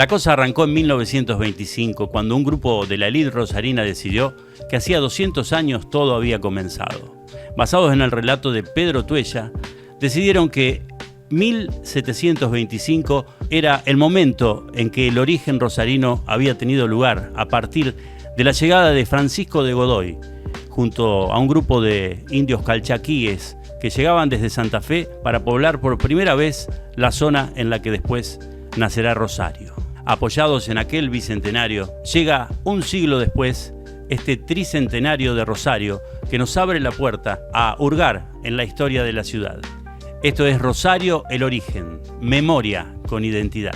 La cosa arrancó en 1925, cuando un grupo de la élite rosarina decidió que hacía 200 años todo había comenzado. Basados en el relato de Pedro Tuella, decidieron que 1725 era el momento en que el origen rosarino había tenido lugar a partir de la llegada de Francisco de Godoy, junto a un grupo de indios calchaquíes que llegaban desde Santa Fe para poblar por primera vez la zona en la que después nacerá Rosario. Apoyados en aquel bicentenario, llega un siglo después este tricentenario de Rosario que nos abre la puerta a hurgar en la historia de la ciudad. Esto es Rosario, el origen, memoria con identidad.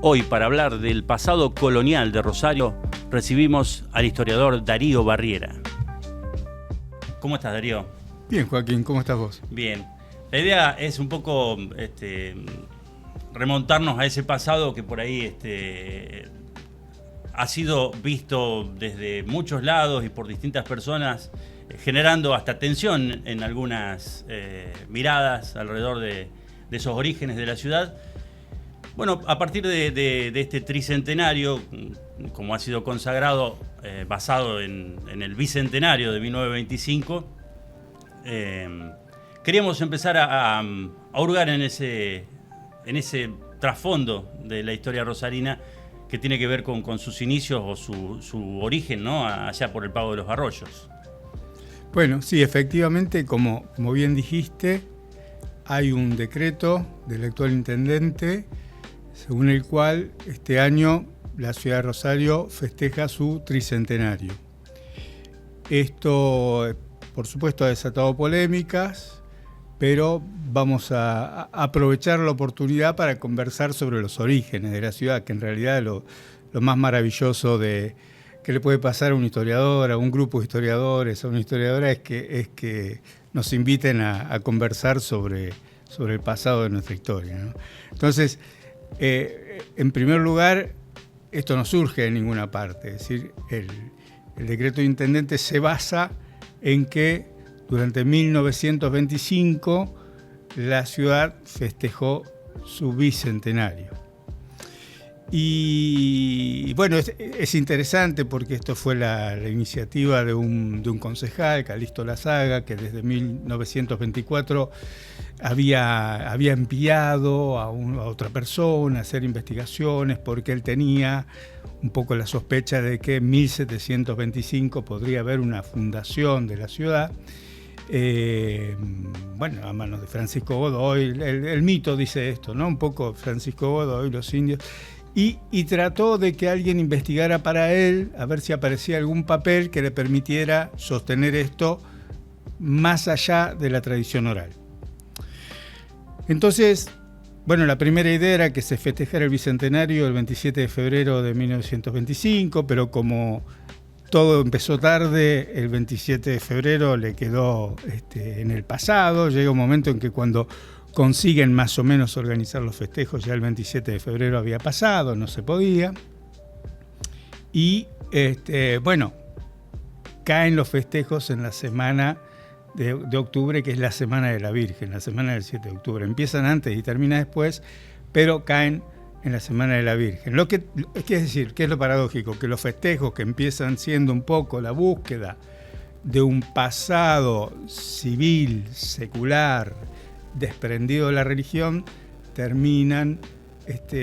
Hoy, para hablar del pasado colonial de Rosario, recibimos al historiador Darío Barriera. ¿Cómo estás, Darío? Bien, Joaquín, ¿cómo estás vos? Bien. La idea es un poco remontarnos a ese pasado que por ahí ha sido visto desde muchos lados y por distintas personas, generando hasta tensión en algunas miradas alrededor de esos orígenes de la ciudad. Bueno, a partir de este tricentenario, como ha sido consagrado, basado en el bicentenario de 1925, queríamos empezar a hurgar en ese trasfondo de la historia rosarina que tiene que ver con sus inicios o su origen, ¿no? Allá por el Pago de los Arroyos. Bueno, sí, efectivamente, como bien dijiste, hay un decreto del actual intendente según el cual este año la ciudad de Rosario festeja su tricentenario. Esto, por supuesto, ha desatado polémicas, pero vamos a aprovechar la oportunidad para conversar sobre los orígenes de la ciudad, que en realidad lo más maravilloso que le puede pasar a un historiador, a un grupo de historiadores, a una historiadora, es que nos inviten a conversar sobre el pasado de nuestra historia, ¿no? Entonces, en primer lugar, esto no surge de ninguna parte, es decir, el decreto de intendente se basa en que durante 1925 la ciudad festejó su bicentenario. Y bueno, es interesante porque esto fue la iniciativa de un concejal, Calixto Lazaga, que desde 1924 había enviado a otra persona a hacer investigaciones porque él tenía un poco la sospecha de que en 1725 podría haber una fundación de la ciudad. Bueno, a manos de Francisco Godoy, el mito dice esto, ¿no? Un poco Francisco Godoy, los indios. Y trató de que alguien investigara para él, a ver si aparecía algún papel que le permitiera sostener esto más allá de la tradición oral. Entonces, bueno, la primera idea era que se festejara el bicentenario el 27 de febrero de 1925, pero como todo empezó tarde, el 27 de febrero le quedó en el pasado. Llega un momento en que cuando consiguen más o menos organizar los festejos, ya el 27 de febrero había pasado, no se podía. Y bueno, caen los festejos en la semana de octubre, que es la Semana de la Virgen, la semana del 7 de octubre. Empiezan antes y terminan después, pero caen en la Semana de la Virgen. Es decir, ¿qué es lo paradójico? Que los festejos que empiezan siendo un poco la búsqueda de un pasado civil, secular, desprendido de la religión, terminan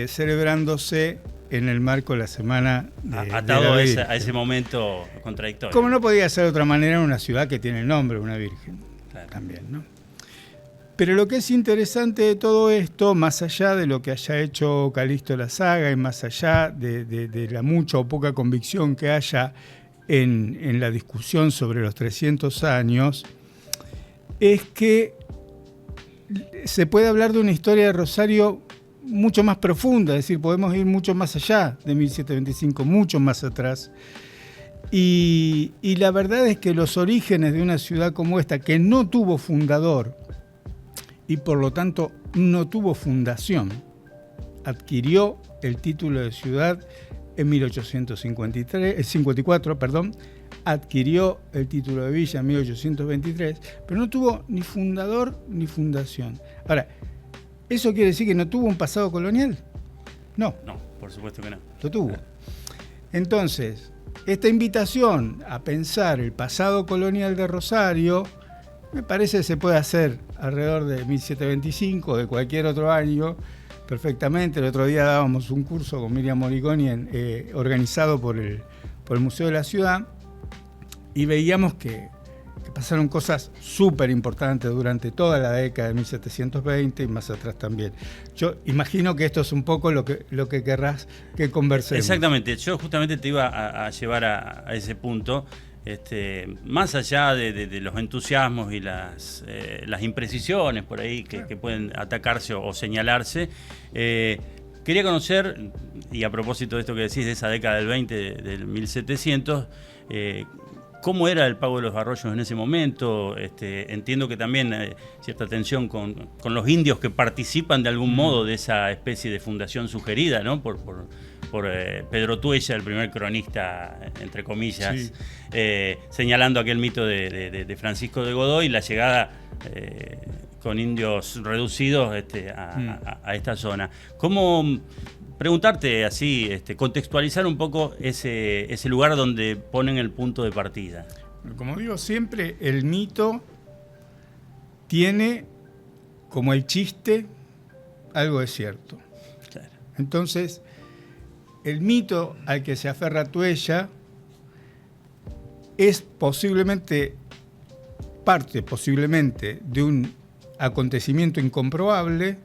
celebrándose en el marco de la semana atado a ese momento contradictorio. Como no podía ser de otra manera en una ciudad que tiene el nombre de una virgen, claro, también, ¿no? Pero lo que es interesante de todo esto, más allá de lo que haya hecho Calixto Lazaga y más allá de la mucha o poca convicción que haya en la discusión sobre los 300 años, es que se puede hablar de una historia de Rosario mucho más profunda, es decir, podemos ir mucho más allá de 1725, mucho más atrás. Y la verdad es que los orígenes de una ciudad como esta, que no tuvo fundador y por lo tanto no tuvo fundación, adquirió el título de ciudad en 1854, adquirió el título de villa en 1823, pero no tuvo ni fundador ni fundación. Ahora, ¿eso quiere decir que no tuvo un pasado colonial? No. No, por supuesto que no. Lo tuvo. Entonces, esta invitación a pensar el pasado colonial de Rosario, me parece que se puede hacer alrededor de 1725 o de cualquier otro año, perfectamente. El otro día dábamos un curso con Miriam Moriconi organizado por el Museo de la Ciudad, y veíamos que pasaron cosas súper importantes durante toda la década de 1720 y más atrás también. Yo imagino que esto es un poco lo que querrás que conversemos. Exactamente, yo justamente te iba a llevar a ese punto. Más allá de los entusiasmos y las imprecisiones por ahí que pueden atacarse o señalarse, quería conocer, y a propósito de esto que decís de esa década del 20, del 1700, ¿cómo era el pago de los arroyos en ese momento? Entiendo que también hay cierta tensión con los indios que participan de algún modo de esa especie de fundación sugerida, ¿no? Por Pedro Tuella, el primer cronista, entre comillas, sí. Señalando aquel mito de Francisco de Godoy, la llegada con indios reducidos a esta zona. ¿Cómo preguntarte así, contextualizar un poco ese lugar donde ponen el punto de partida? Como digo siempre, el mito tiene, como el chiste, algo de cierto. Claro. Entonces, el mito al que se aferra Tuella es posiblemente de un acontecimiento incomprobable,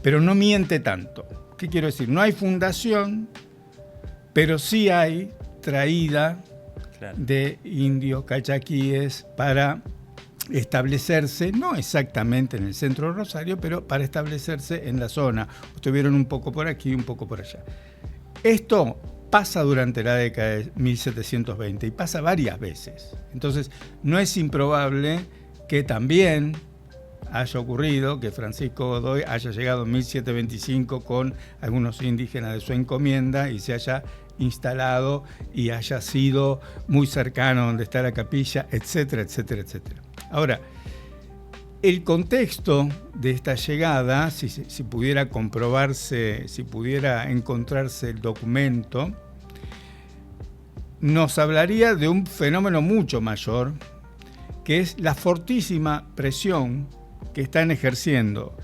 pero no miente tanto. ¿Qué quiero decir? No hay fundación, pero sí hay traída de indios calchaquíes para establecerse, no exactamente en el centro de Rosario, pero para establecerse en la zona. Estuvieron un poco por aquí, un poco por allá. Esto pasa durante la década de 1720 y pasa varias veces. Entonces, no es improbable que también haya ocurrido que Francisco Godoy haya llegado en 1725 con algunos indígenas de su encomienda y se haya instalado y haya sido muy cercano donde está la capilla, etcétera, etcétera, etcétera. Ahora, el contexto de esta llegada, si pudiera comprobarse, si pudiera encontrarse el documento, nos hablaría de un fenómeno mucho mayor, que es la fortísima presión que están ejerciendo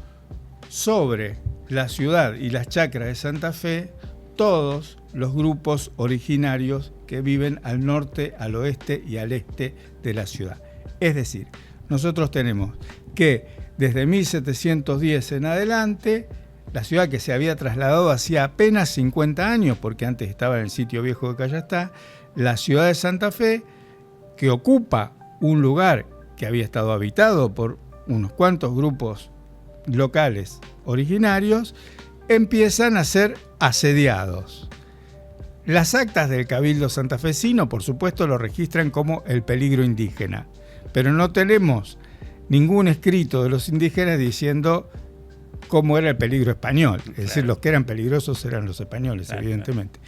sobre la ciudad y las chacras de Santa Fe todos los grupos originarios que viven al norte, al oeste y al este de la ciudad. Es decir, nosotros tenemos que desde 1710 en adelante, la ciudad que se había trasladado hacía apenas 50 años, porque antes estaba en el sitio viejo de Callastá, la ciudad de Santa Fe, que ocupa un lugar que había estado habitado por unos cuantos grupos locales originarios, empiezan a ser asediados. Las actas del Cabildo santafesino, por supuesto, lo registran como el peligro indígena, pero no tenemos ningún escrito de los indígenas diciendo cómo era el peligro español. Es decir, los que eran peligrosos eran los españoles, evidentemente.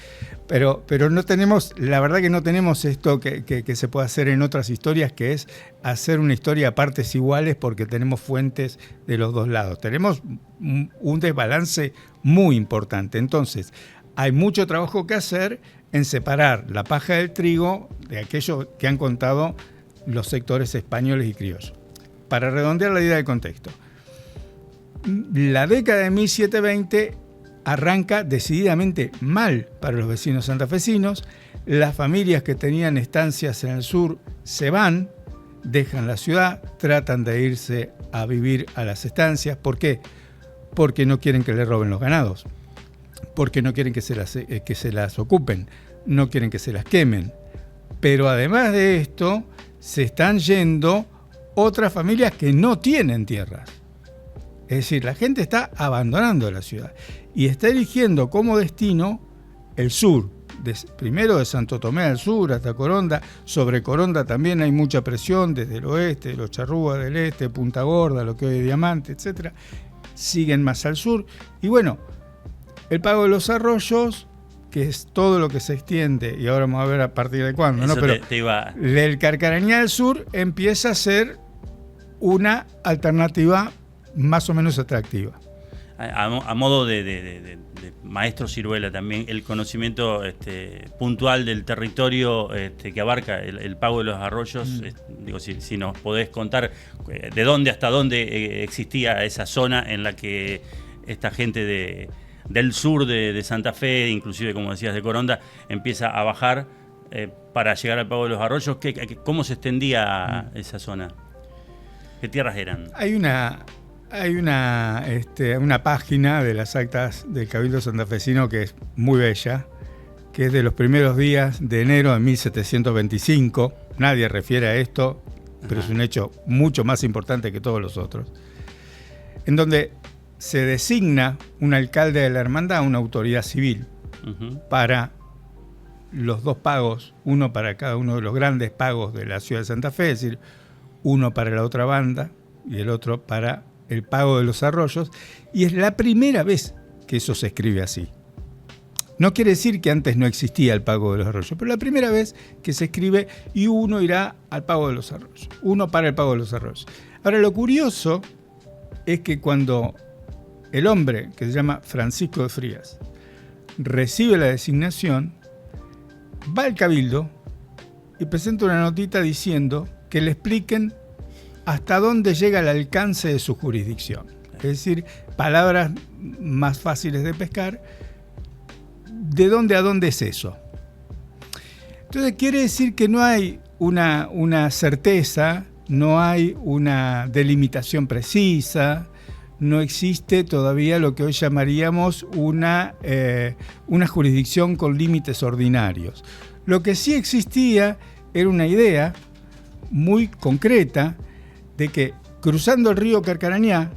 Pero no tenemos, la verdad que no tenemos esto que se puede hacer en otras historias, que es hacer una historia a partes iguales porque tenemos fuentes de los dos lados. Tenemos un desbalance muy importante. Entonces, hay mucho trabajo que hacer en separar la paja del trigo de aquello que han contado los sectores españoles y criollos. Para redondear la idea del contexto, la década de 1720 arranca decididamente mal para los vecinos santafesinos. Las familias que tenían estancias en el sur se van, dejan la ciudad, tratan de irse a vivir a las estancias. ¿Por qué? Porque no quieren que les roben los ganados, porque no quieren que se las ocupen, no quieren que se las quemen. Pero además de esto, se están yendo otras familias que no tienen tierras. Es decir, la gente está abandonando la ciudad y está eligiendo como destino el sur, primero de Santo Tomé al sur hasta Coronda. Sobre Coronda también hay mucha presión desde el oeste, los Charrúas del este, Punta Gorda, lo que hoy es Diamante, etc. Siguen más al sur. Y bueno, el pago de los arroyos, que es todo lo que se extiende, y ahora vamos a ver a partir de cuándo, ¿no? Pero el Carcarañá del sur empieza a ser una alternativa más o menos atractiva. a modo de maestro Ciruela también, el conocimiento puntual del territorio que abarca el Pago de los Arroyos. Digo, si nos podés contar de dónde hasta dónde existía esa zona en la que esta gente del sur de Santa Fe, inclusive como decías de Coronda, empieza a bajar para llegar al Pago de los Arroyos. ¿Cómo se extendía esa zona? ¿Qué tierras eran? Hay una página de las actas del Cabildo Santafesino que es muy bella, que es de los primeros días de enero de 1725. Nadie refiere a esto, pero es un hecho mucho más importante que todos los otros, en donde se designa un alcalde de la hermandad, una autoridad civil, para los dos pagos, uno para cada uno de los grandes pagos de la ciudad de Santa Fe, es decir, uno para la otra banda y el otro para el Pago de los Arroyos, y es la primera vez que eso se escribe así. No quiere decir que antes no existía el Pago de los Arroyos, pero la primera vez que se escribe y uno irá al Pago de los Arroyos, uno para el Pago de los Arroyos. Ahora, lo curioso es que cuando el hombre, que se llama Francisco de Frías, recibe la designación, va al Cabildo y presenta una notita diciendo que le expliquen hasta dónde llega el alcance de su jurisdicción. Es decir, palabras más fáciles de pescar. ¿De dónde a dónde es eso? Entonces quiere decir que no hay una certeza, no hay una delimitación precisa, no existe todavía lo que hoy llamaríamos una jurisdicción con límites ordinarios. Lo que sí existía era una idea muy concreta de que cruzando el río Carcarañá,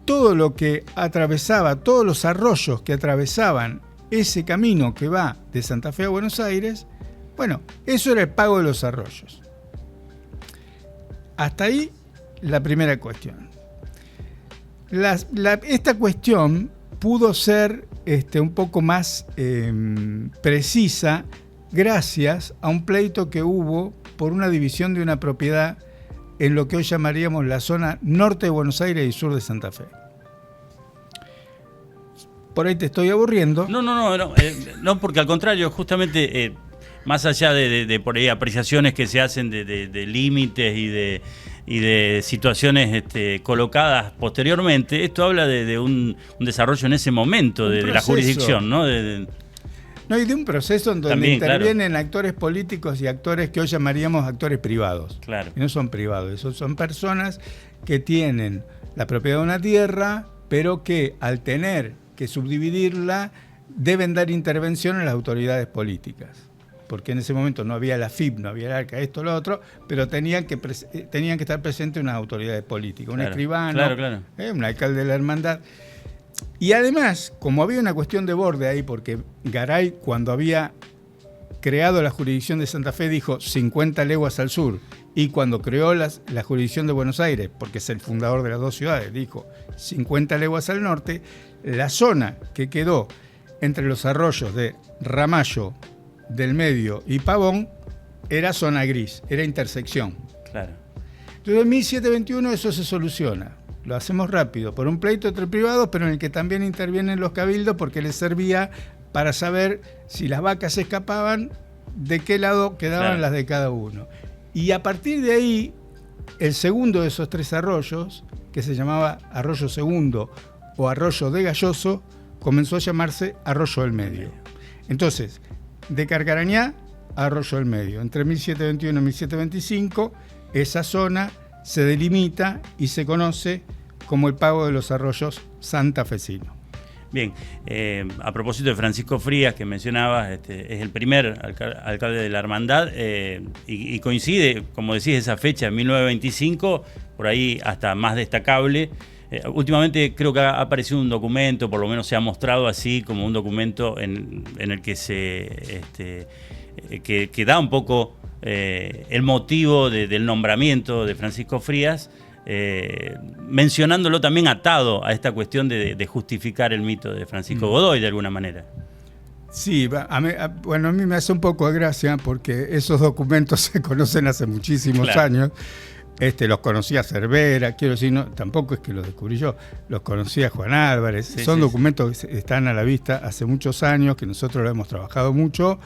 todo lo que atravesaba, todos los arroyos que atravesaban ese camino que va de Santa Fe a Buenos Aires, bueno, eso era el Pago de los Arroyos. Hasta ahí la primera cuestión. Esta cuestión pudo ser un poco más precisa gracias a un pleito que hubo por una división de una propiedad en lo que hoy llamaríamos la zona norte de Buenos Aires y sur de Santa Fe. Por ahí te estoy aburriendo. No, porque al contrario, justamente más allá de por ahí apreciaciones que se hacen de límites y de situaciones colocadas posteriormente, esto habla de un desarrollo en ese momento de la jurisdicción, ¿no? Y de un proceso en donde también, intervienen actores políticos y actores que hoy llamaríamos actores privados. Claro. Y no son privados, esos son personas que tienen la propiedad de una tierra, pero que al tener que subdividirla deben dar intervención a las autoridades políticas. Porque en ese momento no había la FIP, no había el ARCA, esto, lo otro, pero tenían que estar presentes unas autoridades políticas, un escribano, un alcalde de la hermandad. Y además, como había una cuestión de borde ahí, porque Garay, cuando había creado la jurisdicción de Santa Fe, dijo 50 leguas al sur, y cuando creó la jurisdicción de Buenos Aires, porque es el fundador de las dos ciudades, dijo 50 leguas al norte, la zona que quedó entre los arroyos de Ramallo, del Medio y Pavón era zona gris, era intersección. Claro. Entonces en 1721 eso se soluciona. Lo hacemos rápido, por un pleito entre privados, pero en el que también intervienen los cabildos porque les servía para saber si las vacas se escapaban, de qué lado quedaban las de cada uno. Y a partir de ahí, el segundo de esos tres arroyos, que se llamaba Arroyo Segundo o Arroyo de Galloso, comenzó a llamarse Arroyo del Medio. Entonces, de Carcarañá a Arroyo del Medio. Entre 1721 y 1725, esa zona se delimita y se conoce como el Pago de los Arroyos santafesino. Bien, a propósito de Francisco Frías, que mencionabas, es el primer alcalde de la hermandad y coincide, como decís, esa fecha, 1925, por ahí hasta más destacable. Últimamente creo que ha aparecido un documento, por lo menos se ha mostrado así como un documento en el que que da un poco el motivo del nombramiento de Francisco Frías, mencionándolo también atado a esta cuestión de justificar el mito de Francisco Godoy de alguna manera. Sí, a mí me hace un poco de gracia porque esos documentos se conocen hace muchísimos años, Los conocía Cervera, quiero decir, no, tampoco es que los descubrí yo, los conocía Juan Álvarez. Sí, son sí, documentos que están a la vista hace muchos años, que nosotros lo hemos trabajado mucho,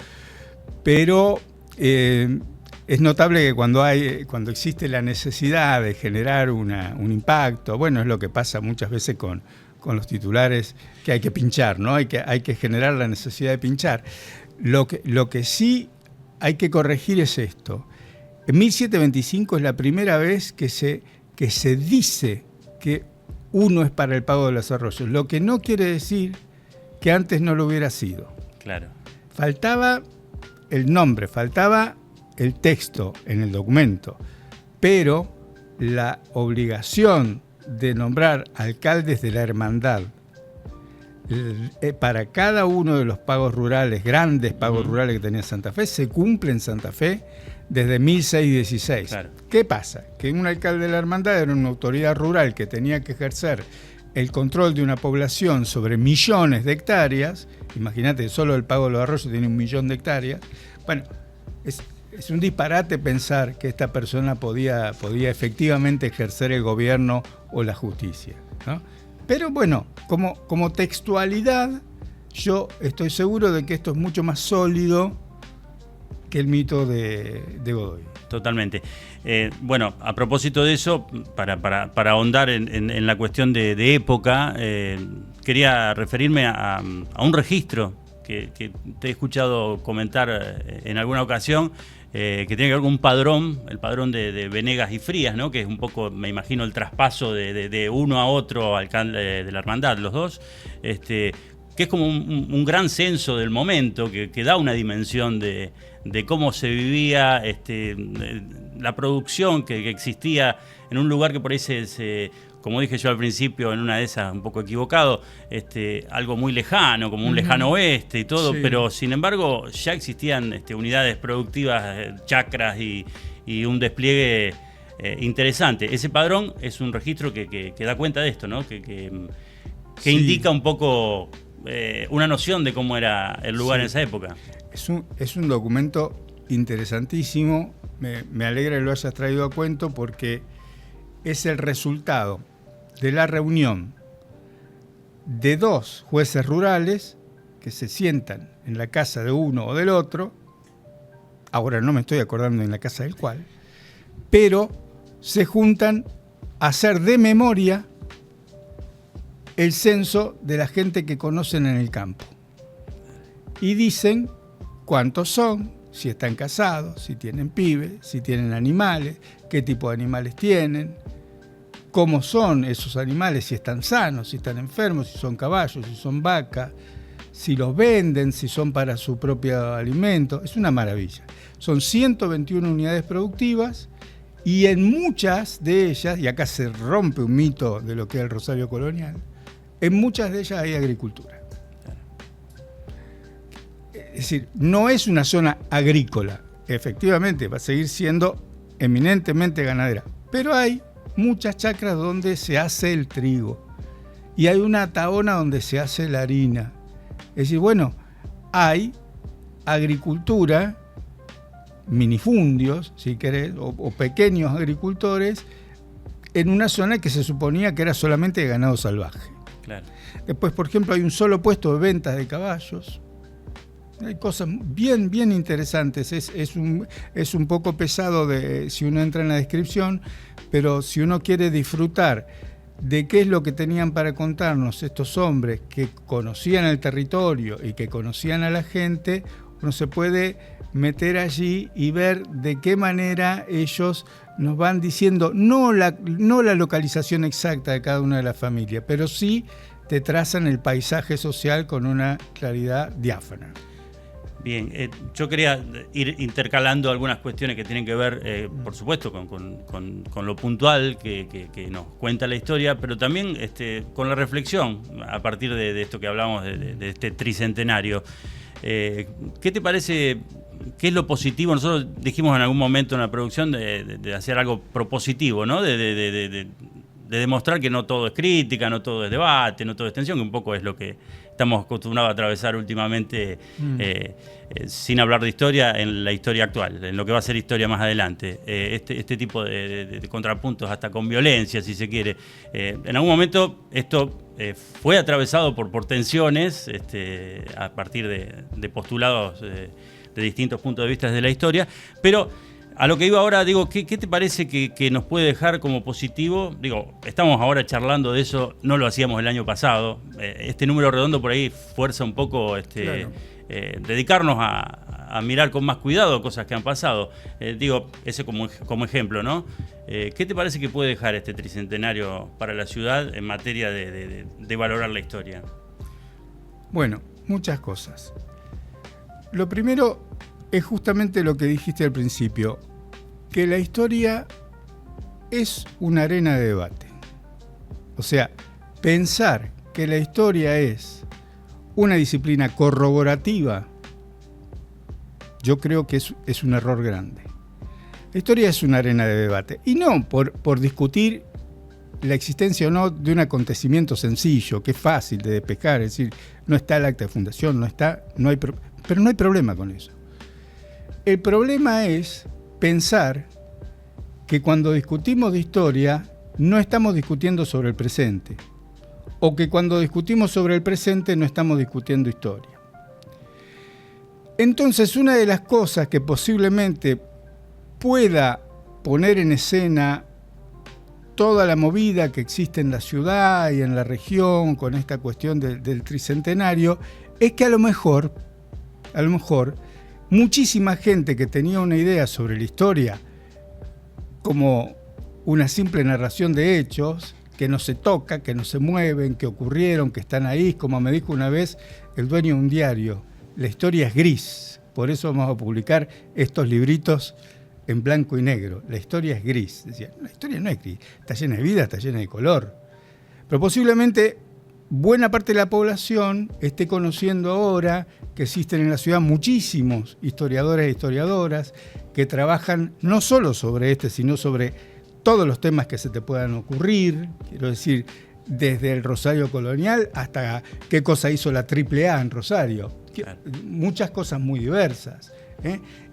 pero es notable que cuando existe la necesidad de generar un impacto, bueno, es lo que pasa muchas veces con los titulares, que hay que pinchar, ¿no? Hay que generar la necesidad de pinchar. Lo que sí hay que corregir es esto. En 1725 es la primera vez que se dice que uno es para el pago de los arroyos, lo que no quiere decir que antes no lo hubiera sido. Claro. Faltaba el nombre, faltaba el texto en el documento, pero la obligación de nombrar alcaldes de la hermandad para cada uno de los pagos rurales, grandes pagos rurales que tenía Santa Fe, se cumple en Santa Fe desde 1616. Claro. ¿Qué pasa? Que un alcalde de la hermandad era una autoridad rural que tenía que ejercer el control de una población sobre millones de hectáreas. Imagínate, solo el pago de los arroyos tiene 1 millón de hectáreas. Bueno, es un disparate pensar que esta persona podía efectivamente ejercer el gobierno o la justicia, ¿no? Pero bueno, como textualidad, yo estoy seguro de que esto es mucho más sólido que el mito de Godoy. Totalmente. Bueno, a propósito de eso, para ahondar en la cuestión de época, quería referirme a un registro que te he escuchado comentar en alguna ocasión, que tiene que ver con un padrón, el padrón de Venegas y Frías, ¿no? Que es un poco, me imagino, el traspaso de uno a otro alcalde de la hermandad, los dos, que es como un gran censo del momento, que da una dimensión de cómo se vivía la producción que existía en un lugar que por ahí como dije yo al principio, en una de esas un poco equivocado, algo muy lejano, como un lejano oeste y todo, sí. Pero sin embargo ya existían unidades productivas, chacras y un despliegue interesante. Ese padrón es un registro que da cuenta de esto, ¿no? Que sí. Indica un poco una noción de cómo era el lugar en esa época. Es un documento interesantísimo, me alegra que lo hayas traído a cuento porque es el resultado de la reunión de 2 jueces rurales que se sientan en la casa de uno o del otro, ahora no me estoy acordando en la casa del cual, pero se juntan a hacer de memoria el censo de la gente que conocen en el campo. Y dicen cuántos son, si están casados, si tienen pibes, si tienen animales, qué tipo de animales tienen, cómo son esos animales, si están sanos, si están enfermos, si son caballos, si son vacas, si los venden, si son para su propio alimento. Es una maravilla. Son 121 unidades productivas y en muchas de ellas, y acá se rompe un mito de lo que es el Rosario colonial, en muchas de ellas hay agricultura. Es decir, no es una zona agrícola, efectivamente va a seguir siendo eminentemente ganadera, pero hay muchas chacras donde se hace el trigo y hay una tahona donde se hace la harina. Es decir, bueno, hay agricultura, minifundios, si querés, o pequeños agricultores en una zona que se suponía que era solamente de ganado salvaje. Claro. Después, por ejemplo, hay un solo puesto de ventas de caballos. Hay cosas bien interesantes. Es un poco pesado si uno entra en la descripción, pero si uno quiere disfrutar de qué es lo que tenían para contarnos estos hombres que conocían el territorio y que conocían a la gente, uno se puede meter allí y ver de qué manera ellos nos van diciendo, no la localización exacta de cada una de las familias, pero sí te trazan el paisaje social con una claridad diáfana. Bien, yo quería ir intercalando algunas cuestiones que tienen que ver, por supuesto, con lo puntual que nos cuenta la historia, pero también con la reflexión a partir de esto que hablamos de este tricentenario. ¿Qué te parece? ¿Qué es lo positivo? Nosotros dijimos en algún momento en la producción de hacer algo propositivo, ¿no? De de demostrar que no todo es crítica, no todo es debate, no todo es tensión, que un poco es lo que estamos acostumbrados a atravesar últimamente, sin hablar de historia, en la historia actual, en lo que va a ser historia más adelante. Este tipo de contrapuntos, hasta con violencia, si se quiere. En algún momento esto fue atravesado por tensiones, a partir de postulados de distintos puntos de vista de la historia, pero a lo que iba ahora, digo, ¿qué te parece que nos puede dejar como positivo? Digo, estamos ahora charlando de eso, no lo hacíamos el año pasado. Este número redondo por ahí fuerza un poco Claro. dedicarnos a mirar con más cuidado cosas que han pasado. Digo, ese como ejemplo, ¿no? ¿Qué te parece que puede dejar este tricentenario para la ciudad en materia de valorar la historia? Bueno, muchas cosas. Lo primero es justamente lo que dijiste al principio, que la historia es una arena de debate. O sea, pensar que la historia es una disciplina corroborativa, yo creo que es un error grande. La historia es una arena de debate, y no por discutir la existencia o no de un acontecimiento sencillo, que es fácil de despejar, es decir, no está el acta de fundación, pero no hay problema con eso. El problema es pensar que cuando discutimos de historia no estamos discutiendo sobre el presente, o que cuando discutimos sobre el presente no estamos discutiendo historia. Entonces, una de las cosas que posiblemente pueda poner en escena toda la movida que existe en la ciudad y en la región con esta cuestión del tricentenario es que a lo mejor muchísima gente que tenía una idea sobre la historia como una simple narración de hechos que no se toca, que no se mueven, que ocurrieron, que están ahí, como me dijo una vez el dueño de un diario, la historia es gris, por eso vamos a publicar estos libritos en blanco y negro, la historia es gris. Decía, la historia no es gris, está llena de vida, está llena de color. Pero posiblemente buena parte de la población esté conociendo ahora que existen en la ciudad muchísimos historiadores e historiadoras que trabajan no solo sobre sino sobre todos los temas que se te puedan ocurrir, quiero decir, desde el Rosario colonial hasta qué cosa hizo la AAA en Rosario, muchas cosas muy diversas.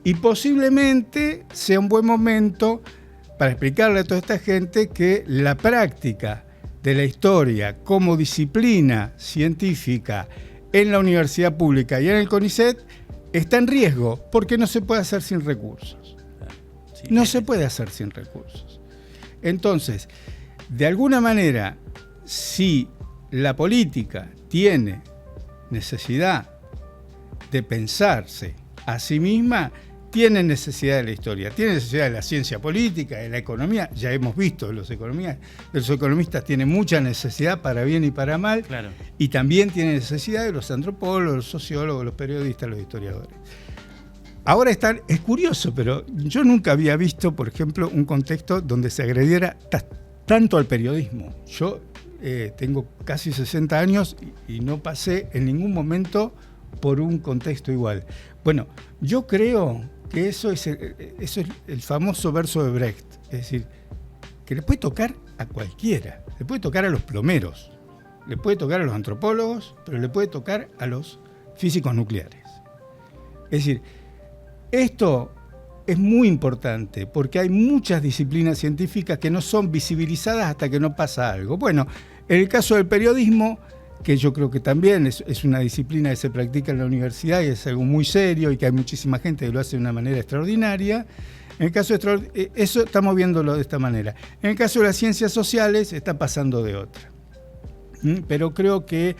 Y posiblemente sea un buen momento para explicarle a toda esta gente que la práctica de la historia como disciplina científica en la universidad pública y en el CONICET está en riesgo porque no se puede hacer sin recursos. No se puede hacer sin recursos. Entonces, de alguna manera, si la política tiene necesidad de pensarse a sí misma, tiene necesidad de la historia, tiene necesidad de la ciencia política, de la economía. Ya hemos visto, los economistas tienen mucha necesidad para bien y para mal, claro. Y también tienen necesidad de los antropólogos, los sociólogos, los periodistas, los historiadores. Ahora es curioso, pero yo nunca había visto, por ejemplo, un contexto donde se agrediera tanto al periodismo. Yo tengo casi 60 años y no pasé en ningún momento por un contexto igual. Bueno, yo creo que eso es el famoso verso de Brecht, es decir, que le puede tocar a cualquiera, le puede tocar a los plomeros, le puede tocar a los antropólogos, pero le puede tocar a los físicos nucleares. Es decir, esto es muy importante porque hay muchas disciplinas científicas que no son visibilizadas hasta que no pasa algo. Bueno, en el caso del periodismo, que yo creo que también es una disciplina que se practica en la universidad y es algo muy serio y que hay muchísima gente que lo hace de una manera extraordinaria. En el caso de eso estamos viéndolo de esta manera. En el caso de las ciencias sociales está pasando de otra. Pero creo que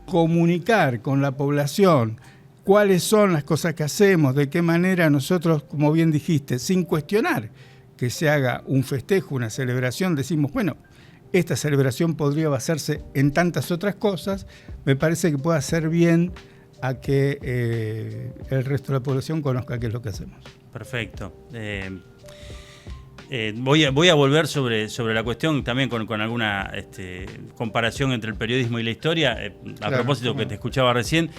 comunicar con la población cuáles son las cosas que hacemos, de qué manera nosotros, como bien dijiste, sin cuestionar que se haga un festejo, una celebración, decimos, bueno, esta celebración podría basarse en tantas otras cosas, me parece que puede hacer bien a que el resto de la población conozca qué es lo que hacemos. Perfecto. Voy a volver sobre la cuestión también con alguna comparación entre el periodismo y la historia. A propósito que te escuchaba recién,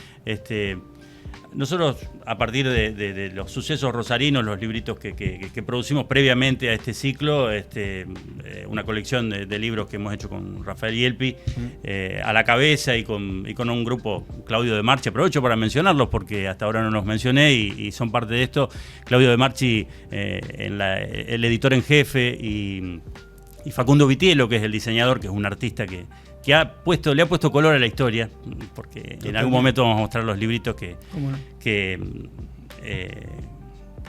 nosotros, a partir de los sucesos rosarinos, los libritos que producimos previamente a este ciclo, una colección de libros que hemos hecho con Rafael Yelpi, a la cabeza y con un grupo, Claudio de Marchi, aprovecho para mencionarlos porque hasta ahora no los mencioné y son parte de esto. Claudio de Marchi, el editor en jefe, y Facundo Vitiello, que es el diseñador, que es un artista que le ha puesto color a la historia, porque en algún momento vamos a mostrar los libritos que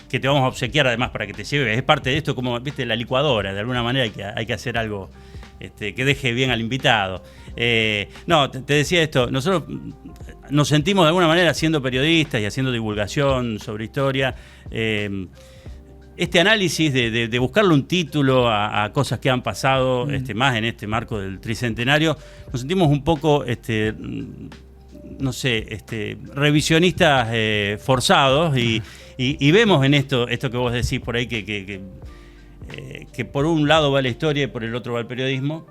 te vamos a obsequiar además para que te lleve. Es parte de esto, como viste, la licuadora, de alguna manera hay que hacer algo que deje bien al invitado. Te decía esto, nosotros nos sentimos de alguna manera siendo periodistas y haciendo divulgación sobre historia. Este análisis de buscarle un título a cosas que han pasado, más en este marco del tricentenario, nos sentimos un poco, revisionistas forzados y vemos en esto que vos decís por ahí, que por un lado va la historia y por el otro va el periodismo.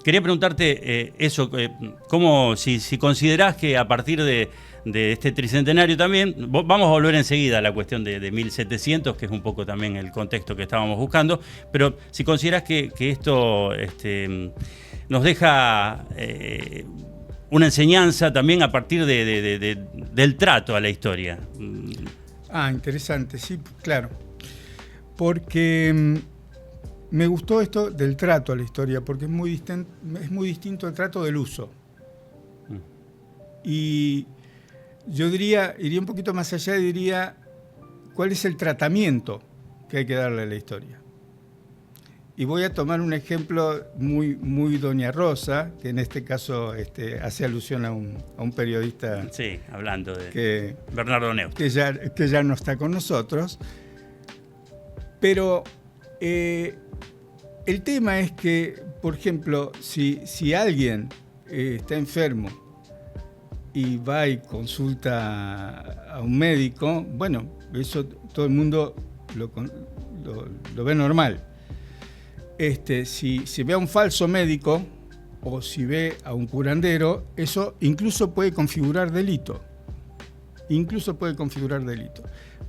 Quería preguntarte cómo, si considerás que a partir de este tricentenario también, vamos a volver enseguida a la cuestión de 1700, que es un poco también el contexto que estábamos buscando, pero si considerás que esto nos deja una enseñanza también a partir del trato a la historia. Interesante, sí, claro. Porque me gustó esto del trato a la historia, porque es muy distinto el trato del uso. Y yo iría un poquito más allá y diría cuál es el tratamiento que hay que darle a la historia. Y voy a tomar un ejemplo muy Doña Rosa, que en este caso hace alusión a un periodista. Sí, hablando de Bernardo Neustadt. Que ya no está con nosotros. Pero el tema es que, por ejemplo, si alguien está enfermo y va y consulta a un médico, bueno, eso todo el mundo lo ve normal. Si ve a un falso médico o si ve a un curandero, eso incluso puede configurar delito.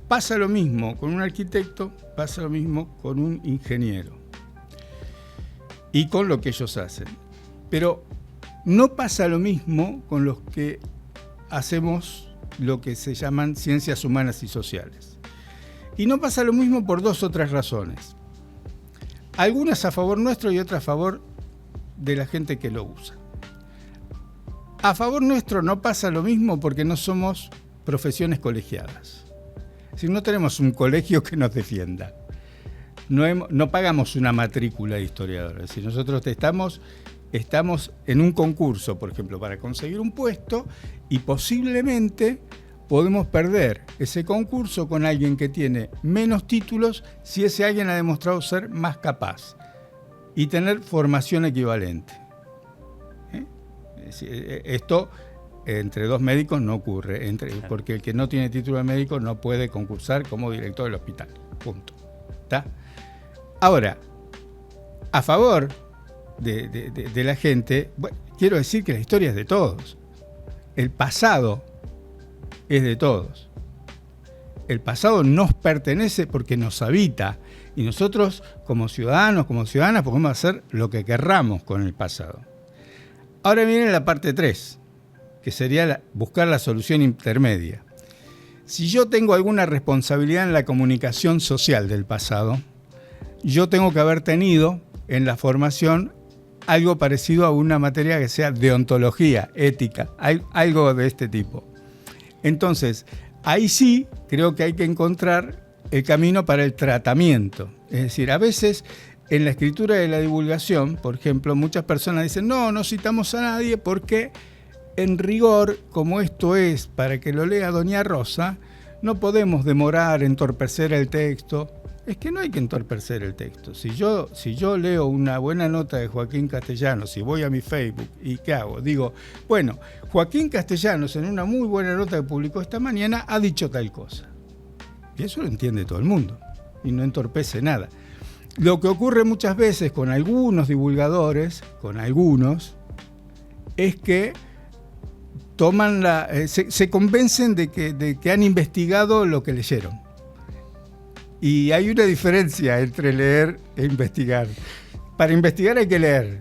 Pasa lo mismo con un arquitecto, pasa lo mismo con un ingeniero y con lo que ellos hacen. Pero no pasa lo mismo con los que hacemos lo que se llaman ciencias humanas y sociales. Y no pasa lo mismo por 2 o 3 razones. Algunas a favor nuestro y otras a favor de la gente que lo usa. A favor nuestro no pasa lo mismo porque no somos profesiones colegiadas. Es decir, no tenemos un colegio que nos defienda. No pagamos una matrícula de historiadores. Es decir, nosotros estamos en un concurso, por ejemplo, para conseguir un puesto y posiblemente podemos perder ese concurso con alguien que tiene menos títulos si ese alguien ha demostrado ser más capaz y tener formación equivalente. Esto entre 2 médicos no ocurre, porque el que no tiene título de médico no puede concursar como director del hospital. Punto. ¿Está? Ahora, a favor de la gente, bueno, quiero decir que la historia es de todos. El pasado es de todos. El pasado nos pertenece porque nos habita y nosotros como ciudadanos, como ciudadanas podemos hacer lo que querramos con el pasado. Ahora viene la parte 3, que sería buscar la solución intermedia. Si yo tengo alguna responsabilidad en la comunicación social del pasado, yo tengo que haber tenido en la formación algo parecido a una materia que sea deontología, ética, algo de este tipo. Entonces, ahí sí creo que hay que encontrar el camino para el tratamiento. Es decir, a veces en la escritura de la divulgación, por ejemplo, muchas personas dicen, no citamos a nadie porque en rigor, como esto es para que lo lea Doña Rosa, no podemos demorar, entorpecer el texto. Es que no hay que entorpecer el texto. Si yo leo una buena nota de Joaquín Castellanos, si voy a mi Facebook, ¿y qué hago? Digo, bueno, Joaquín Castellanos en una muy buena nota que publicó esta mañana ha dicho tal cosa. Y eso lo entiende todo el mundo y no entorpece nada. Lo que ocurre muchas veces con algunos divulgadores, es que toman se convencen de que han investigado lo que leyeron. Y hay una diferencia entre leer e investigar. Para investigar hay que leer,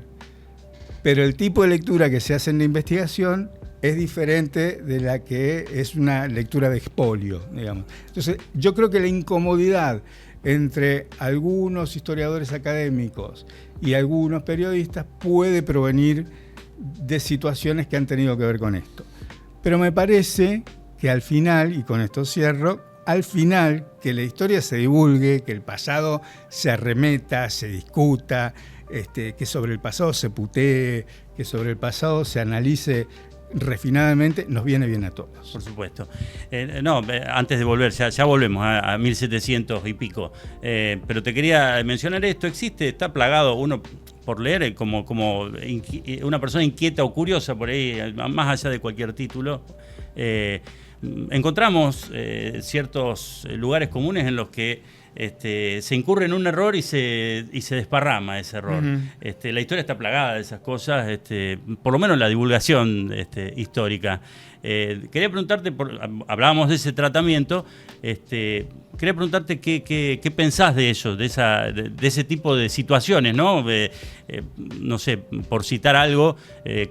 pero el tipo de lectura que se hace en la investigación es diferente de la que es una lectura de expolio, digamos. Entonces, yo creo que la incomodidad entre algunos historiadores académicos y algunos periodistas puede provenir de situaciones que han tenido que ver con esto. Pero me parece que al final, y con esto cierro, al final que la historia se divulgue, que el pasado se arremeta, se discuta, que sobre el pasado se putee, que sobre el pasado se analice refinadamente, nos viene bien a todos. Por supuesto. Antes de volver, ya volvemos a 1700 y pico, pero te quería mencionar esto, está plagado uno por leer como una persona inquieta o curiosa por ahí, más allá de cualquier título, encontramos ciertos lugares comunes en los que se incurre en un error y se desparrama ese error. Uh-huh. La historia está plagada de esas cosas, por lo menos la divulgación histórica. Quería preguntarte, hablábamos de ese tratamiento, quería preguntarte qué pensás de eso, de ese tipo de situaciones, ¿no? No sé, por citar algo,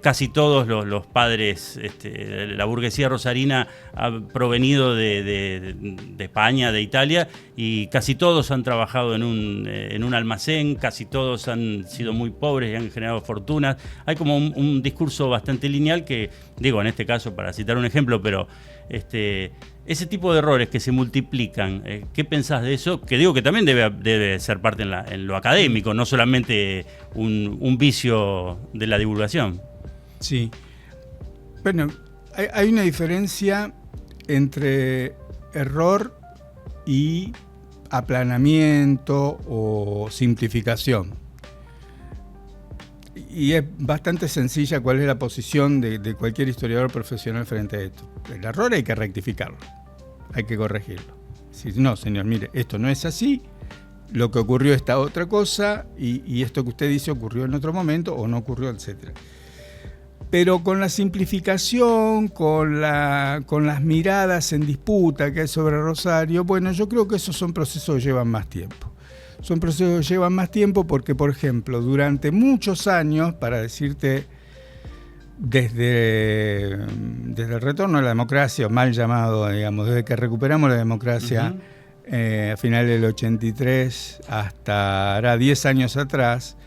casi todos los padres, la burguesía rosarina ha provenido de España, de Italia, y casi todos han trabajado en un almacén, casi todos han sido muy pobres y han generado fortunas. Hay como un discurso bastante lineal que, digo, en este caso, para citar un ejemplo, pero ese tipo de errores que se multiplican, ¿qué pensás de eso? Que digo que también debe ser parte en lo académico, no solamente un vicio de la divulgación. Sí. Bueno, hay una diferencia entre error y aplanamiento o simplificación. Y es bastante sencilla cuál es la posición de cualquier historiador profesional frente a esto. El error hay que rectificarlo, hay que corregirlo. Si no, señor, mire, esto no es así, lo que ocurrió esta otra cosa, y esto que usted dice ocurrió en otro momento o no ocurrió, etc. Pero con la simplificación, con las miradas en disputa que hay sobre Rosario, bueno, yo creo que esos son procesos que llevan más tiempo. Son procesos que llevan más tiempo porque, por ejemplo, durante muchos años, para decirte, desde el retorno a la democracia, mal llamado, digamos, desde que recuperamos la democracia, uh-huh, a finales del 83 hasta hará 10 años atrás,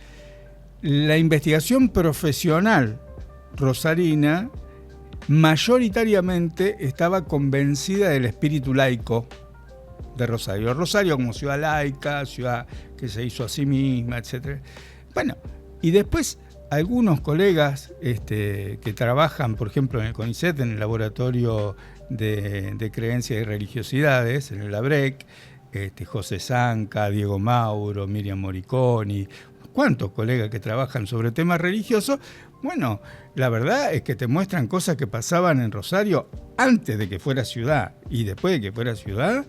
la investigación profesional rosarina mayoritariamente estaba convencida del espíritu laico de Rosario. Rosario como ciudad laica, ciudad que se hizo a sí misma, etc. Bueno, y después algunos colegas que trabajan, por ejemplo, en el CONICET, en el laboratorio de creencias y religiosidades, en el LABREC, José Zanca, Diego Mauro, Miriam Moriconi, cuántos colegas que trabajan sobre temas religiosos. Bueno, la verdad es que te muestran cosas que pasaban en Rosario antes de que fuera ciudad y después de que fuera ciudad,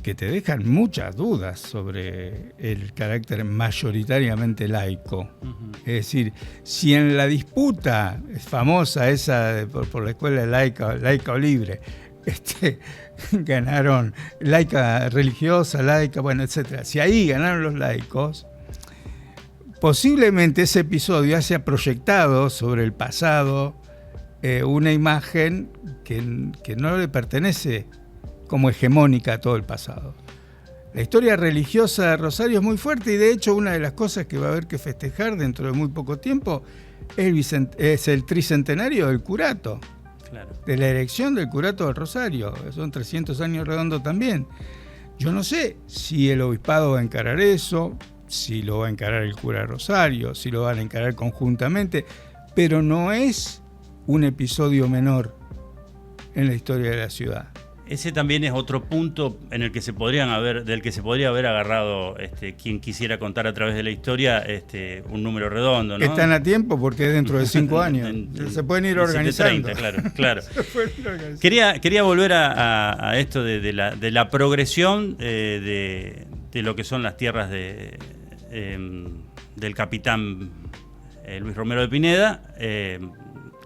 que te dejan muchas dudas sobre el carácter mayoritariamente laico. Uh-huh. Es decir, si en la disputa famosa esa por la escuela laica o libre, ganaron laica religiosa, laica, bueno, etcétera. Si ahí ganaron los laicos, posiblemente ese episodio haya proyectado sobre el pasado una imagen que no le pertenece como hegemónica a todo el pasado. La historia religiosa de Rosario es muy fuerte y de hecho una de las cosas que va a haber que festejar dentro de muy poco tiempo es el tricentenario del curato, claro, de la erección del curato del Rosario. Son 300 años redondos también. Yo no sé si el obispado va a encarar eso, si lo va a encarar el cura de Rosario, si lo van a encarar conjuntamente, pero no es un episodio menor en la historia de la ciudad. Ese también es otro punto en el que del que se podría haber agarrado quien quisiera contar a través de la historia un número redondo, ¿no? Están a tiempo porque es dentro de 5 años. Se pueden ir organizando. 730, claro. Quería volver a esto de la progresión de lo que son las tierras del capitán Luis Romero de Pineda,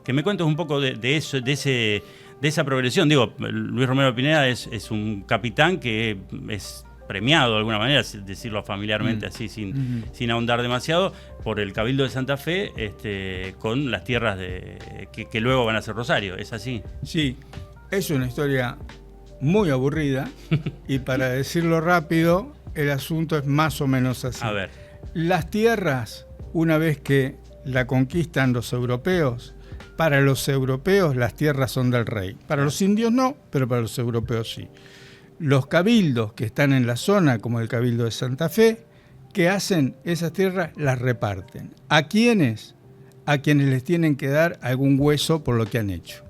que me cuentes un poco de eso, de esa progresión. Digo, Luis Romero Pineda es un capitán que es premiado de alguna manera, decirlo familiarmente así, sin ahondar demasiado, por el Cabildo de Santa Fe, con las tierras que luego van a ser Rosario. ¿Es así? Sí, es una historia muy aburrida y para decirlo rápido, el asunto es más o menos así. A ver. Las tierras, una vez que la conquistan los europeos, para los europeos las tierras son del rey. Para los indios no, pero para los europeos sí. Los cabildos que están en la zona, como el Cabildo de Santa Fe, ¿qué hacen? Esas tierras las reparten. ¿A quiénes? A quienes les tienen que dar algún hueso por lo que han hecho.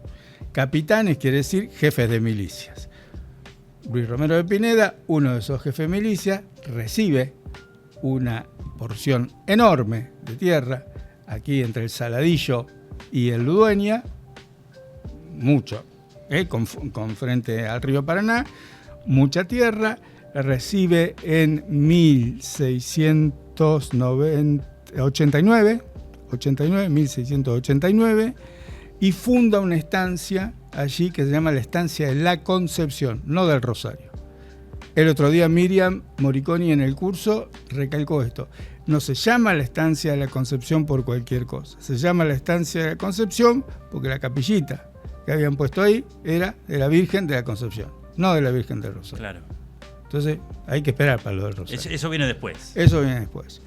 Capitanes quiere decir jefes de milicias. Luis Romero de Pineda, uno de esos jefes de milicias, recibe una porción enorme de tierra, aquí entre el Saladillo y el Ludueña, mucho, con frente al río Paraná, mucha tierra, recibe en 1689 y funda una estancia allí que se llama la estancia de la Concepción, no del Rosario. El otro día Miriam Moriconi en el curso recalcó esto. No se llama la estancia de la Concepción por cualquier cosa. Se llama la estancia de la Concepción porque la capillita que habían puesto ahí era de la Virgen de la Concepción, no de la Virgen del Rosario. Claro. Entonces hay que esperar para lo del Rosario. Eso viene después. Eso viene después.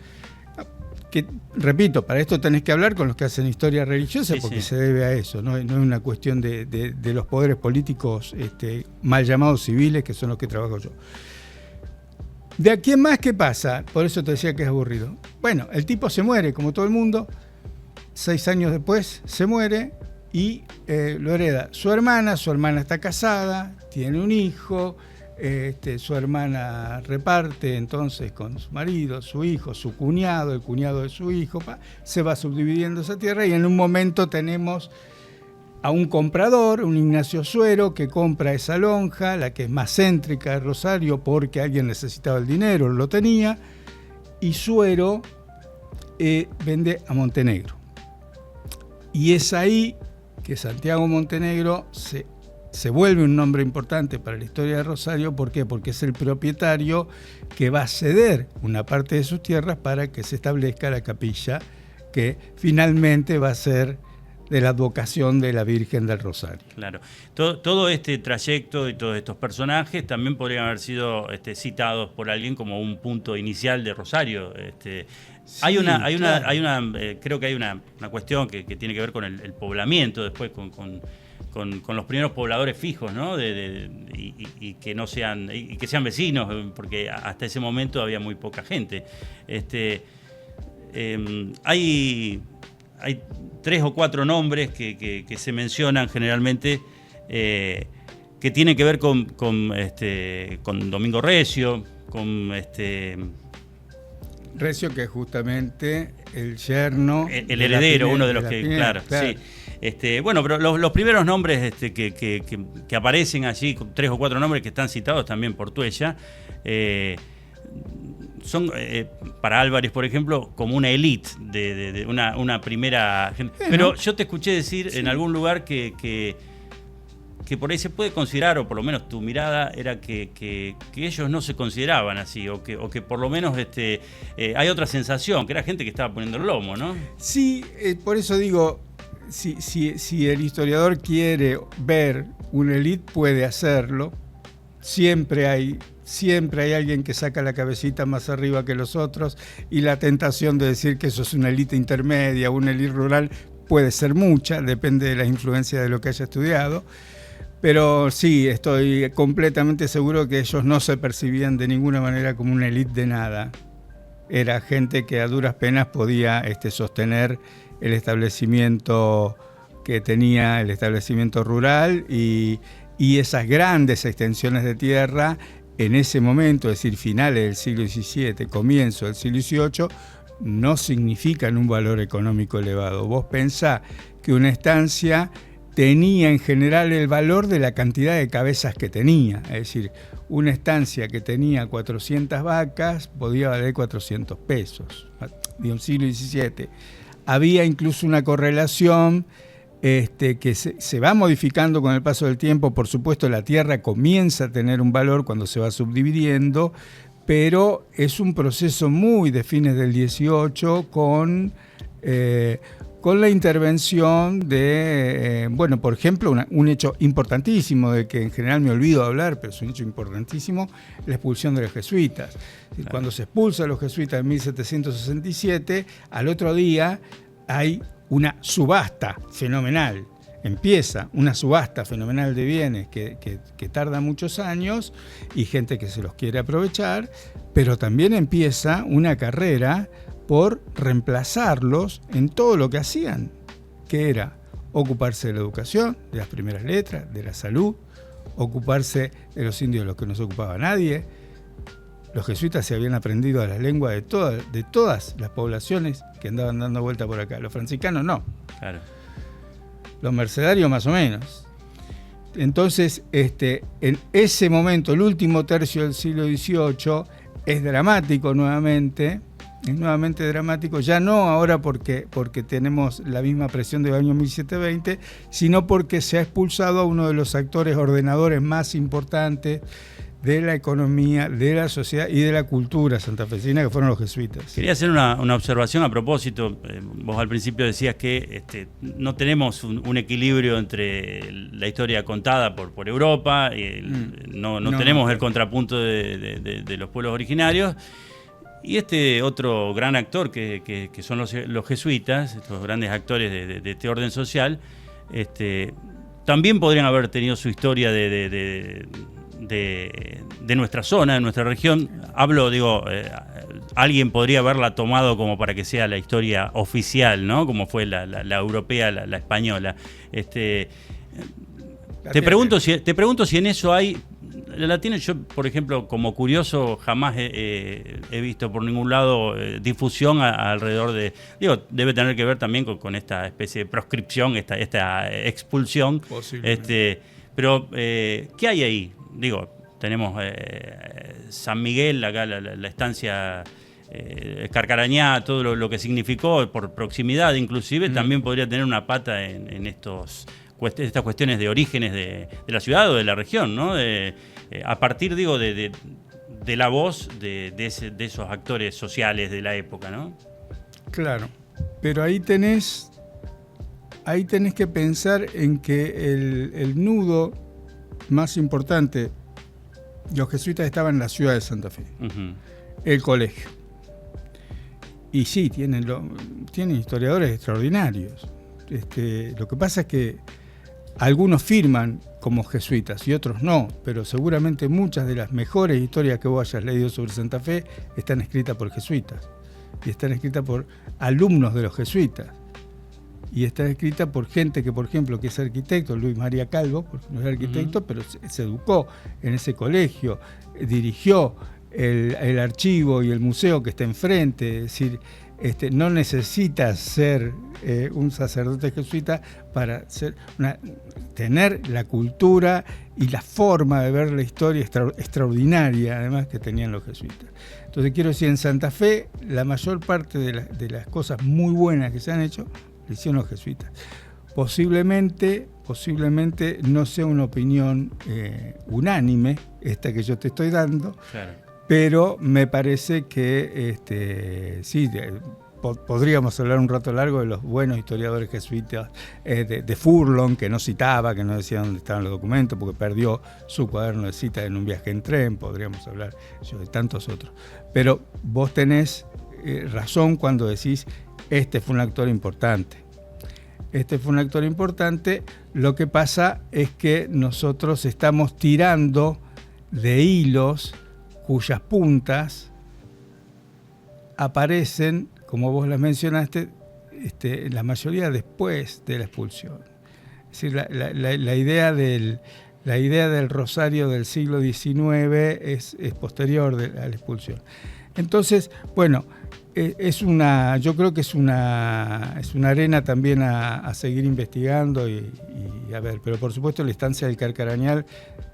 Que, repito, para esto tenés que hablar con los que hacen historia religiosa, sí, porque se debe a eso, no es una cuestión de los poderes políticos mal llamados civiles, que son los que trabajo yo. ¿De aquí en más qué pasa? Por eso te decía que es aburrido. Bueno, el tipo se muere, como todo el mundo, 6 años después se muere y lo hereda su hermana está casada, tiene un hijo. Su hermana reparte entonces con su marido, su hijo, su cuñado, el cuñado de su hijo, se va subdividiendo esa tierra y en un momento tenemos a un comprador, un Ignacio Suero, que compra esa lonja, la que es más céntrica de Rosario porque alguien necesitaba el dinero, lo tenía, y Suero vende a Montenegro. Y es ahí que Santiago Montenegro se vuelve un nombre importante para la historia de Rosario. ¿Por qué? Porque es el propietario que va a ceder una parte de sus tierras para que se establezca la capilla que finalmente va a ser de la advocación de la Virgen del Rosario. Claro. Todo este trayecto y todos estos personajes también podrían haber sido citados por alguien como un punto inicial de Rosario. Sí, creo que hay una cuestión que tiene que ver con el poblamiento después, con los primeros pobladores fijos, ¿no? Y que no sean, y que sean vecinos, porque hasta ese momento había muy poca gente. Hay 3 o 4 nombres que se mencionan generalmente que tienen que ver con Domingo Recio, con Recio, que es justamente el yerno, el heredero, uno de los que, claro. Sí. Bueno, pero los primeros nombres que aparecen allí, 3 o 4 nombres que están citados también por Tuella, son para Álvarez, por ejemplo, como una élite de una primera gente. Pero yo te escuché decir en algún lugar que por ahí se puede considerar, o por lo menos tu mirada era que ellos no se consideraban así, o que por lo menos hay otra sensación, que era gente que estaba poniendo el lomo, ¿no? Sí, por eso digo, si el historiador quiere ver una élite, puede hacerlo. Siempre hay alguien que saca la cabecita más arriba que los otros, y la tentación de decir que eso es una élite intermedia, una élite rural, puede ser mucha, depende de la influencia de lo que haya estudiado. Pero sí, estoy completamente seguro que ellos no se percibían de ninguna manera como una élite de nada. Era gente que a duras penas podía sostener el establecimiento que tenía, el establecimiento rural, y esas grandes extensiones de tierra en ese momento, es decir, finales del siglo XVII, comienzo del siglo XVIII, no significan un valor económico elevado. Vos pensá que una estancia tenía en general el valor de la cantidad de cabezas que tenía. Es decir, una estancia que tenía 400 vacas podía valer 400 pesos, de un siglo XVII. Había incluso una correlación que se va modificando con el paso del tiempo. Por supuesto, la tierra comienza a tener un valor cuando se va subdividiendo, pero es un proceso muy de fines del 18 con la intervención de, por ejemplo, un hecho importantísimo, del que en general me olvido hablar, pero es un hecho importantísimo, la expulsión de los jesuitas. Claro. Cuando se expulsa a los jesuitas en 1767, al otro día hay una subasta fenomenal. Empieza una subasta fenomenal de bienes que tarda muchos años y gente que se los quiere aprovechar, pero también empieza una carrera por reemplazarlos en todo lo que hacían, que era ocuparse de la educación, de las primeras letras, de la salud, ocuparse de los indios de los que no se ocupaba nadie. Los jesuitas se habían aprendido a la lengua de todas las poblaciones que andaban dando vuelta por acá. Los franciscanos no. Claro. Los mercedarios más o menos. Entonces, en ese momento, el último tercio del siglo XVIII, es dramático nuevamente. Es nuevamente dramático, ya no ahora porque tenemos la misma presión del año 1720, sino porque se ha expulsado a uno de los actores ordenadores más importantes de la economía, de la sociedad y de la cultura santafesina, que fueron los jesuitas. Quería hacer una observación a propósito. Vos al principio decías que no tenemos un equilibrio entre la historia contada por Europa, y no tenemos el contrapunto de los pueblos originarios. Y otro gran actor que son los jesuitas, estos grandes actores de este orden social, también podrían haber tenido su historia de nuestra zona, de nuestra región. Alguien podría haberla tomado como para que sea la historia oficial, ¿no? Como fue la europea, la española. Te pregunto si en eso hay... La latina, yo, por ejemplo, como curioso, jamás he visto por ningún lado difusión alrededor de... debe tener que ver también con esta especie de proscripción, esta expulsión. Pero, ¿qué hay ahí? Tenemos San Miguel, acá la estancia Carcarañá, todo lo que significó por proximidad, inclusive, también podría tener una pata en estas cuestiones de orígenes de la ciudad o de la región, ¿no? A partir, de la voz de esos actores sociales de la época, ¿no? Claro, pero ahí tenés que pensar en que el nudo más importante, los jesuitas estaban en la ciudad de Santa Fe, el colegio. Y sí, tienen historiadores extraordinarios. Lo que pasa es que algunos firman como jesuitas y otros no, pero seguramente muchas de las mejores historias que vos hayas leído sobre Santa Fe están escritas por jesuitas y están escritas por alumnos de los jesuitas y están escritas por gente que, por ejemplo, que es arquitecto, Luis María Calvo, porque no es arquitecto, pero se educó en ese colegio, dirigió el archivo y el museo que está enfrente. Es decir, no necesitas ser un sacerdote jesuita para tener la cultura y la forma de ver la historia extraordinaria, además, que tenían los jesuitas. Entonces, quiero decir, en Santa Fe, la mayor parte de las cosas muy buenas que se han hecho, lo hicieron los jesuitas. Posiblemente no sea una opinión unánime, esta que yo te estoy dando, claro. Pero me parece que sí, podríamos hablar un rato largo de los buenos historiadores jesuitas, de Furlong, que no citaba, que no decía dónde estaban los documentos, porque perdió su cuaderno de citas en un viaje en tren. Podríamos hablar de tantos otros. Pero vos tenés razón cuando decís, fue un actor importante. Fue un actor importante. Lo que pasa es que nosotros estamos tirando de hilos cuyas puntas aparecen, como vos las mencionaste, la mayoría después de la expulsión. Es decir, la idea del rosario del siglo XIX es posterior a la expulsión. Entonces, bueno, yo creo que es una arena también a seguir investigando y a ver, pero por supuesto la estancia del Carcarañal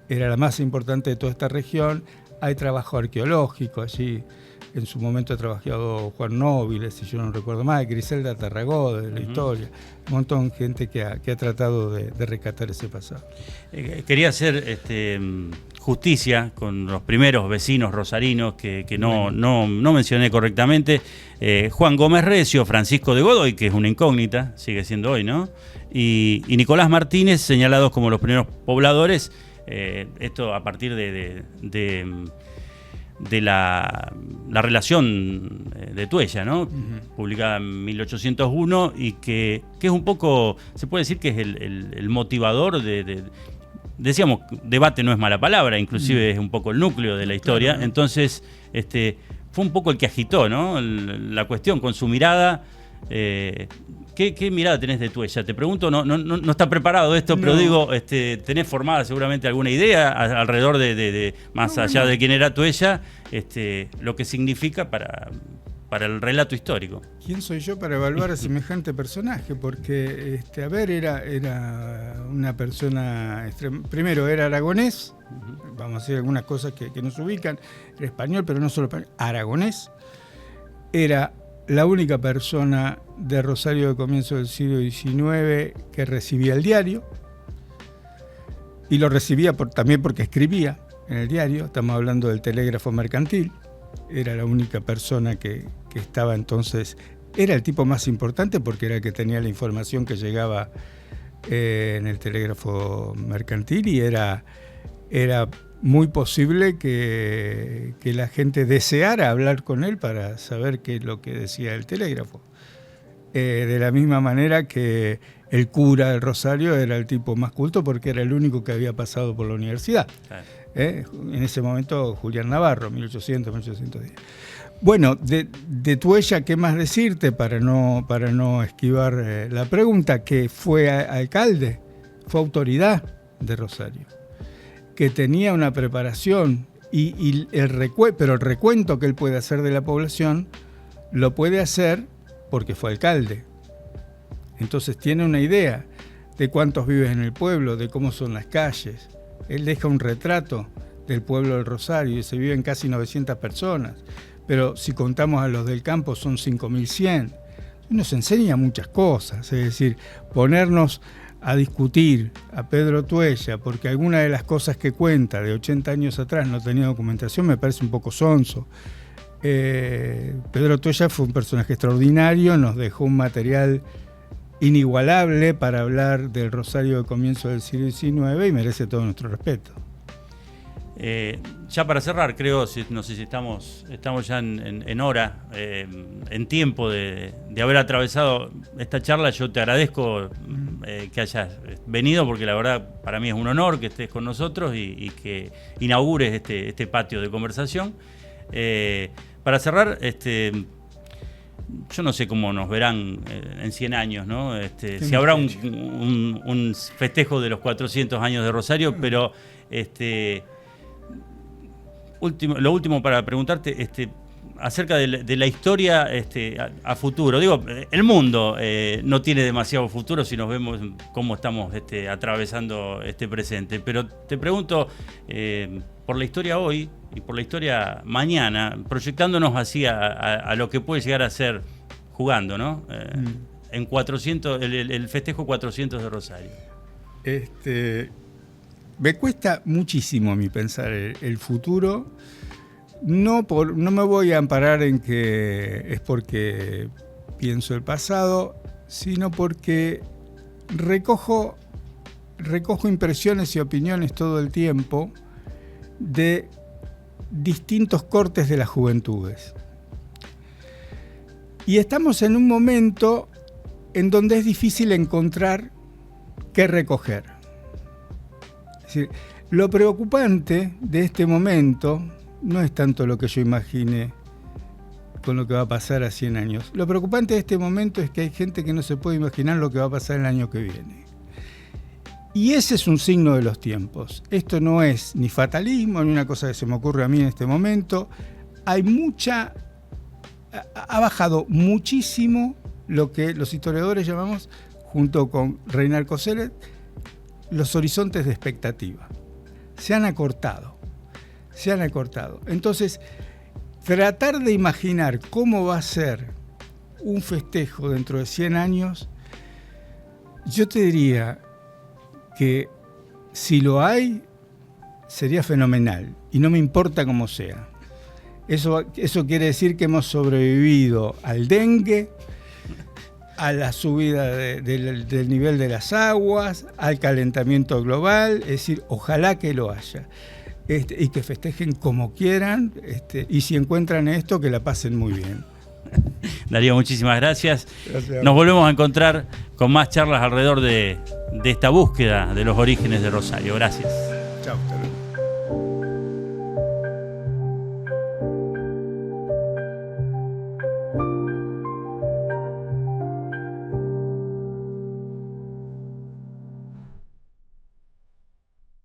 era la más importante de toda esta región. Hay trabajo arqueológico allí, en su momento ha trabajado Juan Nóbiles, si yo no recuerdo mal, Griselda Tarragó de la historia, un montón de gente que ha tratado de rescatar ese pasado. Quería hacer justicia con los primeros vecinos rosarinos que no mencioné correctamente. Juan Gómez Recio, Francisco de Godoy, que es una incógnita, sigue siendo hoy, ¿no? Y Nicolás Martínez, señalados como los primeros pobladores, esto a partir de la relación de Tuella, ¿no? Publicada en 1801 y que es un poco, se puede decir que es el motivador decíamos, debate no es mala palabra, inclusive es un poco el núcleo de la historia. Claro. Entonces, fue un poco el que agitó, ¿no? La cuestión con su mirada. ¿Qué mirada tenés de Tuella? Te pregunto, no está preparado esto, pero digo, tenés formada seguramente alguna idea alrededor de más allá de quién era Tuella, lo que significa para el relato histórico. ¿Quién soy yo para evaluar a semejante personaje? Porque, era una persona, primero era aragonés, vamos a decir algunas cosas que nos ubican, era español, pero no solo español, aragonés, era la única persona de Rosario de comienzo del siglo XIX que recibía el diario, y lo recibía también porque escribía en el diario. Estamos hablando del telégrafo mercantil. Era la única persona que estaba entonces, era el tipo más importante porque era el que tenía la información que llegaba en el telégrafo mercantil, y era muy posible que la gente deseara hablar con él para saber qué es lo que decía el telégrafo. De la misma manera que el cura del Rosario era el tipo más culto porque era el único que había pasado por la universidad. Claro. En ese momento Julián Navarro, 1800, 1810. Bueno, de Tuella, ¿qué más decirte para no esquivar la pregunta? Que fue alcalde, fue autoridad de Rosario, que tenía una preparación pero el recuento que él puede hacer de la población lo puede hacer porque fue alcalde. Entonces tiene una idea de cuántos viven en el pueblo, de cómo son las calles. Él deja un retrato del pueblo del Rosario y se viven casi 900 personas, pero si contamos a los del campo son 5.100. Nos enseña muchas cosas, es decir, ponernos a discutir a Pedro Tuella porque alguna de las cosas que cuenta de 80 años atrás no tenía documentación me parece un poco sonso. Pedro Tuella fue un personaje extraordinario, nos dejó un material inigualable para hablar del Rosario de comienzo del siglo XIX y merece todo nuestro respeto. Ya para cerrar, creo, no sé si estamos ya en hora, en tiempo de haber atravesado esta charla. Yo te agradezco que hayas venido, porque la verdad para mí es un honor que estés con nosotros y que inaugures este patio de conversación. Para cerrar, yo no sé cómo nos verán en 100 años, ¿no? Si habrá un festejo de los 400 años de Rosario, pero lo último para preguntarte acerca de la historia a futuro. Digo, el mundo no tiene demasiado futuro si nos vemos cómo estamos atravesando este presente, pero te pregunto por la historia hoy y por la historia mañana, proyectándonos así a lo que puede llegar a ser jugando, ¿no? En 400, el festejo 400 de Rosario. Me cuesta muchísimo a mí pensar el futuro. No me voy a amparar en que es porque pienso el pasado, sino porque recojo impresiones y opiniones todo el tiempo de distintos cortes de las juventudes. Y estamos en un momento en donde es difícil encontrar qué recoger. Es decir, lo preocupante de este momento no es tanto lo que yo imagine con lo que va a pasar a 100 años. Lo preocupante de este momento es que hay gente que no se puede imaginar lo que va a pasar el año que viene. Y ese es un signo de los tiempos. Esto no es ni fatalismo, ni una cosa que se me ocurre a mí en este momento. Ha bajado muchísimo lo que los historiadores llamamos, junto con Reinald Koselleck, los horizontes de expectativa. Se han acortado. Entonces, tratar de imaginar cómo va a ser un festejo dentro de 100 años, yo te diría que si lo hay, sería fenomenal, y no me importa cómo sea. Eso quiere decir que hemos sobrevivido al dengue, a la subida del nivel de las aguas, al calentamiento global, es decir, ojalá que lo haya. Y que festejen como quieran, y si encuentran esto, que la pasen muy bien. Darío, muchísimas gracias. Gracias. Nos volvemos a encontrar con más charlas alrededor de esta búsqueda de los orígenes de Rosario. Gracias. Chao, hasta luego.